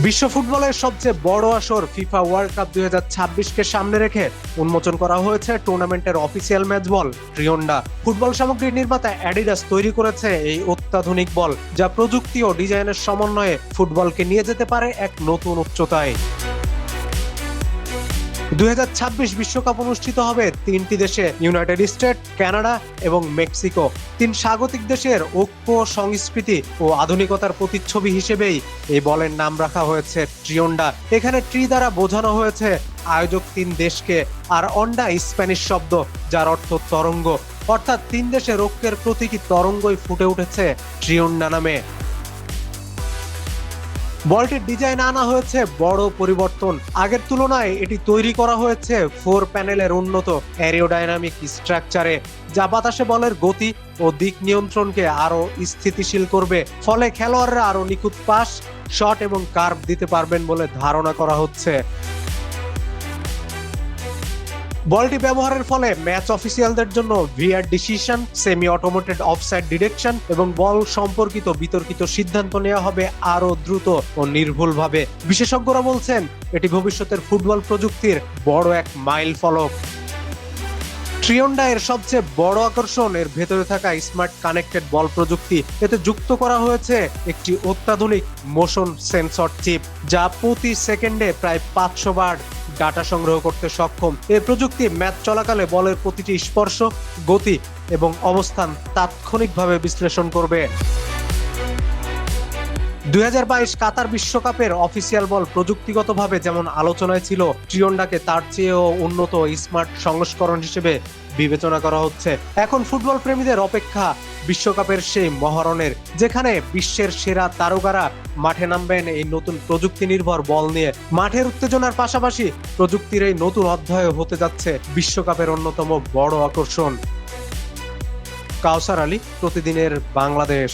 বিশ্ব ফুটবলের সবচেয়ে বড় আসর ফিফা ওয়ার্ল্ড কাপ 2026কে সামনে রেখে উন্মোচন করা হয়েছে টুর্নামেন্টের অফিসিয়াল ম্যাচ বল ট্রিয়ন্ডা। ফুটবল সামগ্রীর নির্মাতা অ্যাডিডাস তৈরি করেছে এই অত্যাধুনিক বল, যা প্রযুক্তি ও ডিজাইনের সমন্বয়ে ফুটবলকে নিয়ে যেতে পারে এক নতুন উচ্চতায়। 2026 বিশ্বকাপ অনুষ্ঠিত হবে তিনটি দেশে, ইউনাইটেড স্টেট, কানাডা এবং মেক্সিকো। তিন স্বাগতিক দেশের ঐক্য, সংস্কৃতি ও আধুনিকতার প্রতিচ্ছবি হিসেবেই এই বলের নাম রাখা হয়েছে ট্রিয়ন্ডা। এখানে ট্রি দ্বারা বোঝানো হয়েছে আয়োজক তিন দেশকে, আর অন্ডা স্প্যানিশ শব্দ যার অর্থ তরঙ্গ, অর্থাৎ তিন দেশের ঐক্যের প্রতীকী তরঙ্গই ফুটে উঠেছে ট্রিয়ন্ডা নামে। বলটির ডিজাইন আনা হয়েছে বড় পরিবর্তন। আগের তুলনায় এটি তৈরি করা হয়েছে 4 প্যানেলের উন্নত অ্যারোডাইনামিক স্ট্রাকচারে, যা বাতাসে বলের গতি ও দিক নিয়ন্ত্রণকে আরো স্থিতিশীল করবে। ফলে খেলোয়াড়রা আরো নিখুঁত পাস, শট এবং কার্ভ দিতে পারবেন বলে ধারণা করা হচ্ছে। বলটি ব্যবহারের ফলে ম্যাচ অফিসিয়ালদের জন্য VR decision, semi automated offside direction এবং বল সম্পর্কিত বিতর্কিত সিদ্ধান্ত নেওয়া হবে আরো দ্রুত ও নির্ভুলভাবে। বিশেষজ্ঞরা বলছেন এটি ভবিষ্যতের ফুটবল প্রযুক্তির বড় এক মাইল ফলক। ট্রিয়ন্ডা এর সবচেয়ে বড় আকর্ষণ এর ভেতরে থাকা স্মার্ট কানেক্টেড বল প্রযুক্তি। এতে যুক্ত করা হয়েছে একটি অত্যাধুনিক মোশন সেন্সর চিপ, যা প্রতি সেকেন্ডে প্রায় 500 বার ডাটা সংগ্রহ করতে সক্ষম। এই প্রযুক্তি ম্যাচ চলাকালে বলের প্রতিটি স্পর্শ, গতি এবং অবস্থান তাৎক্ষণিকভাবে বিশ্লেষণ করবে। 2022 কাতার বিশ্বকাপের অফিসিয়াল বল প্রযুক্তিগতভাবে যেমন আলোচনায় ছিল, ট্রিয়ন্ডাকে তার চেয়েও উন্নত স্মার্ট সংস্করণ হিসেবে বিবেচনা করা হচ্ছে। এখন ফুটবল প্রেমীদের অপেক্ষা বিশ্বকাপের সেই মহরণের, যেখানে বিশ্বের সেরা তারকারা মাঠে নামবেন এই নতুন প্রযুক্তি নির্ভর বল নিয়ে। মাঠের উত্তেজনার পাশাপাশি প্রযুক্তির এই নতুন অধ্যায় হতে যাচ্ছে বিশ্বকাপের অন্যতম বড় আকর্ষণ। কাউসার আলী, প্রতিদিনের বাংলাদেশ।